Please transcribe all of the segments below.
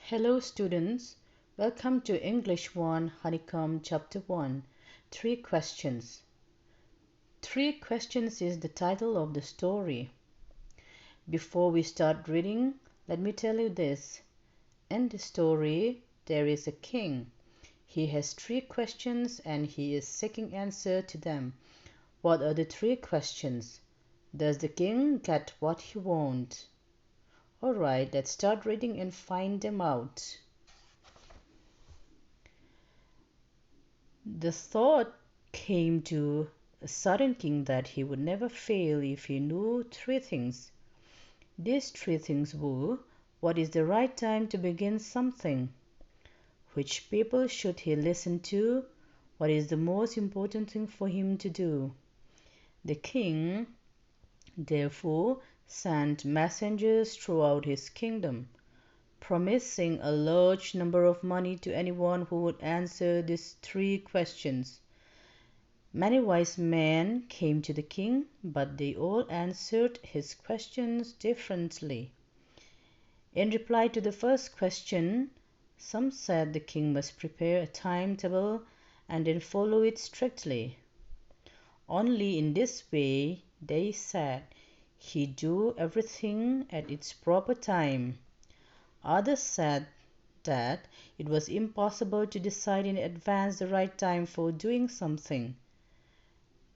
Hello students, welcome to English 1 Honeycomb chapter 1, Three Questions. Three Questions is the title of the story. Before we start reading, let me tell you this. In the story, there is a king. He has three questions and he is seeking answer to them. What are the three questions? Does the king get what he wants? Alright, let's start reading and find them out. The thought came to a sudden king that he would never fail if he knew three things. These three things were: what is the right time to begin something? Which people should he listen to? What is the most important thing for him to do? The king, therefore, sent messengers throughout his kingdom, promising a large number of money to anyone who would answer these three questions. Many wise men came to the king, but they all answered his questions differently. In reply to the first question, some said the king must prepare a timetable and then follow it strictly. Only in this way, they said, he do everything at its proper time. Others said that it was impossible to decide in advance the right time for doing something.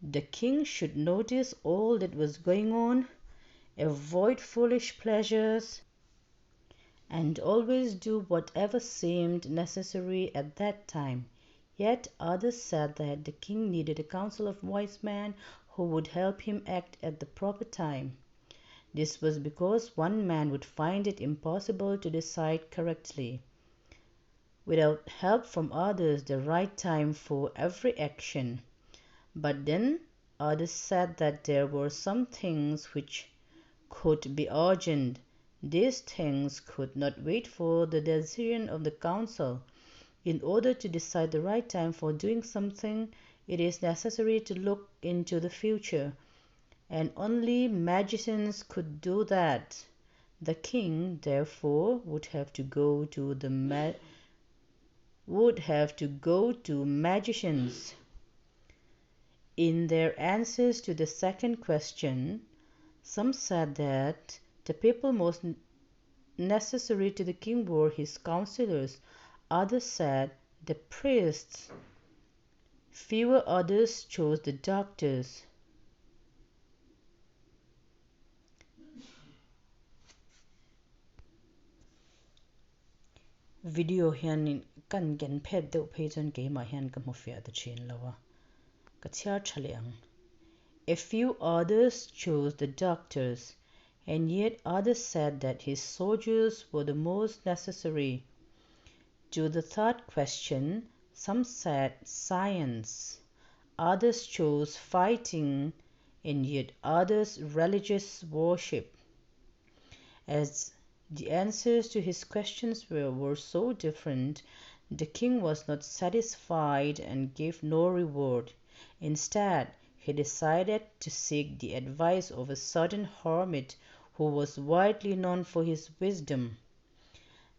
The king should notice all that was going on, avoid foolish pleasures, and always do whatever seemed necessary at that time. Yet others said that the king needed a council of wise men who would help him act at the proper time. This was because one man would find it impossible to decide correctly, without help from others, the right time for every action. But then others said that there were some things which could be urgent. These things could not wait for the decision of the council. In order to decide the right time for doing something, it is necessary to look into the future, and only magicians could do that. The king, therefore, would have to go to magicians. In their answers to the second question, some said that the people most necessary to the king were his counselors. Others said the priests. Fewer others chose the doctors. Video hian kan gen phet deuh phei chon ke ma hian ka hmu fia ta thin lawa ka chiar thaleang. A few others chose the doctors, and yet others said that his soldiers were the most necessary. To the third question, some said science, others chose fighting, and yet others religious worship. As the answers to his questions were so different, the king was not satisfied and gave no reward. Instead, he decided to seek the advice of a certain hermit who was widely known for his wisdom.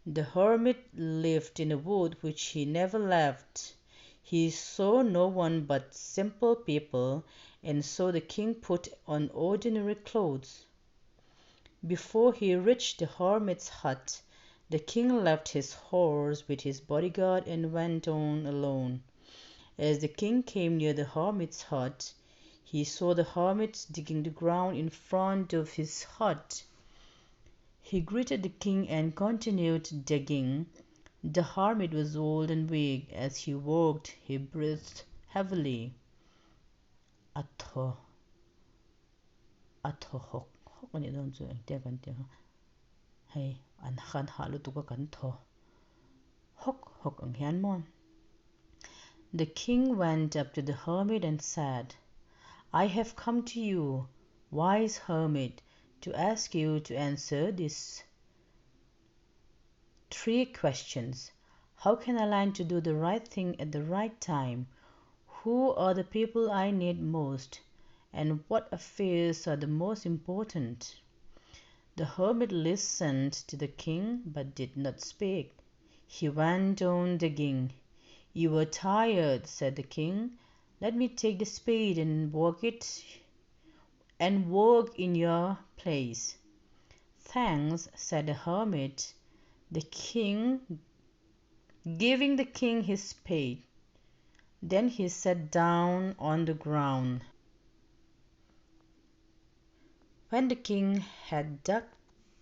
The hermit lived in a wood which he never left. He saw no one but simple people, and so the king put on ordinary clothes. Before he reached the hermit's hut, the king left his horse with his bodyguard and went on alone. As the king came near the hermit's hut, he saw the hermit digging the ground in front of his hut. He greeted the king and continued digging. The hermit was old and weak. As he worked, he breathed heavily. Atho hok ani don chu te kan te hey an khan halu tu ka kan tho hok ang hian mon. The king went up to the hermit and said, I have come to you, wise hermit, to ask you to answer these three questions. How can I learn to do the right thing at the right time? Who are the people I need most? And what affairs are the most important? The hermit listened to the king but did not speak. He went on digging. "You are tired," said the king. "Let me take the spade and work in your place." "Thanks," said the hermit, the king giving the king his spade. Then he sat down on the ground. When the king had dug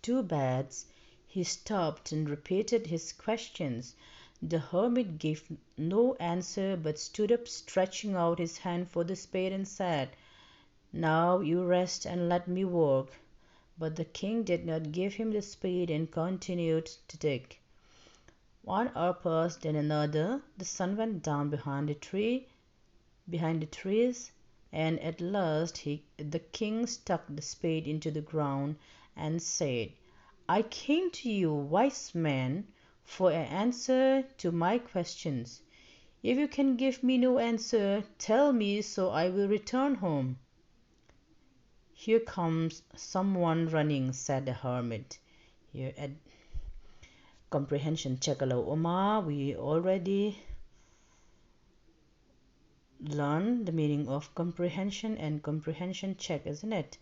2 beds, he stopped and repeated his questions. The hermit gave no answer, but stood up, stretching out his hand for the spade, and said, "Now you rest and let me work." But the king did not give him the spade and continued to dig. 1 hour passed, then another. The sun went down behind the trees, and at last the king stuck the spade into the ground and said, "I came to you, wise man, for an answer to my questions. If you can give me no answer, tell me, so I will return home." "Here comes someone running," said the hermit. Here at comprehension check Oma, we already learn the meaning of comprehension and comprehension check, isn't it?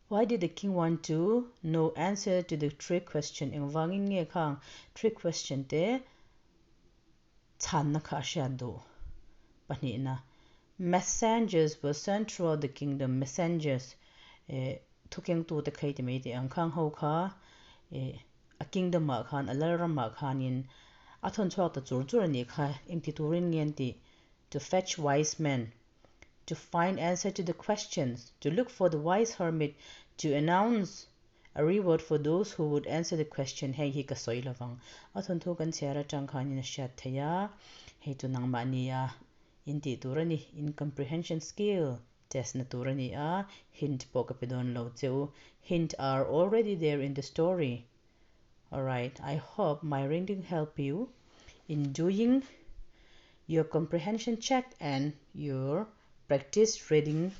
Why did the king want to know answer to the 3 question? Eng wangin nge khang 3 question te chan na kha shado pani na. Messengers were sent throughout the kingdom. Messengers thukeng tu te khai te me te ang khang ho kha a kingdom ma khan alara ma khanin athon chok ta chur chur ni kha eng ti turin ngen ti to fetch wise men, to find answer to the questions, to look for the wise hermit, to announce a reward for those who would answer the question. Hey hi ka soi lawang athon thu kan chera tang khanin shat thaya hey tu nang ma ni a in ti turani in comprehension skill test na turani a hint pokapedon lo cheu. Hint are already there in the story. Alright, I hope my reading help you in doing your comprehension check and your practice reading